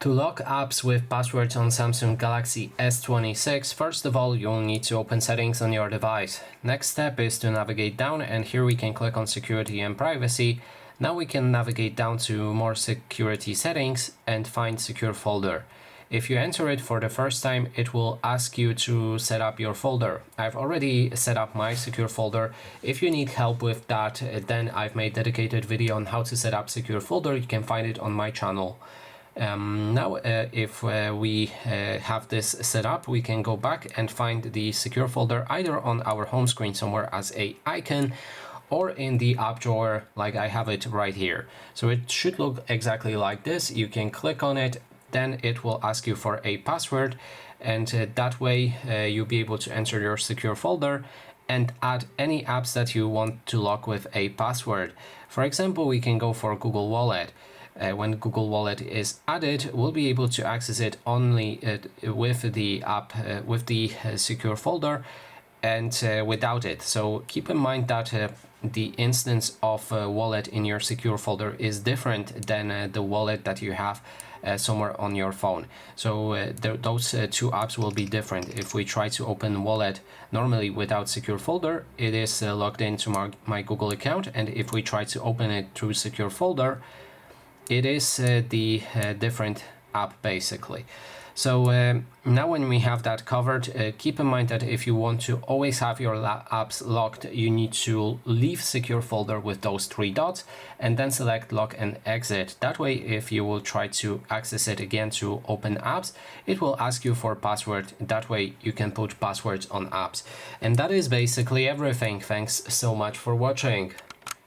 To lock apps with passwords on Samsung Galaxy S26, first of all, you'll need to open settings on your device. Next step is to navigate down, and here we can click on security and privacy. Now we can navigate down to more security settings and find secure folder. If you enter it for the first time, it will ask you to set up your folder. I've already set up my secure folder. If you need help with that, then I've made a dedicated video on how to set up secure folder. You can find it on my channel. If we have this set up, we can go back and find the secure folder either on our home screen somewhere as a icon or in the app drawer like I have it right here. So it should look exactly like this. You can click on it, then it will ask you for a password, and that way you'll be able to enter your secure folder and add any apps that you want to lock with a password. For example, we can go for Google Wallet. When Google Wallet is added, we'll be able to access it only with the app, with the secure folder, and without it. So keep in mind that the instance of wallet in your secure folder is different than the wallet that you have somewhere on your phone. So those two apps will be different. If we try to open wallet normally without secure folder, it is logged into my Google account, and if we try to open it through secure folder, it is the different app basically. So now when we have that covered, keep in mind that if you want to always have your apps locked, you need to leave secure folder with those three dots and then select lock and exit. That way, if you will try to access it again to open apps, it will ask you for password. That way you can put passwords on apps. And that is basically everything. Thanks so much for watching.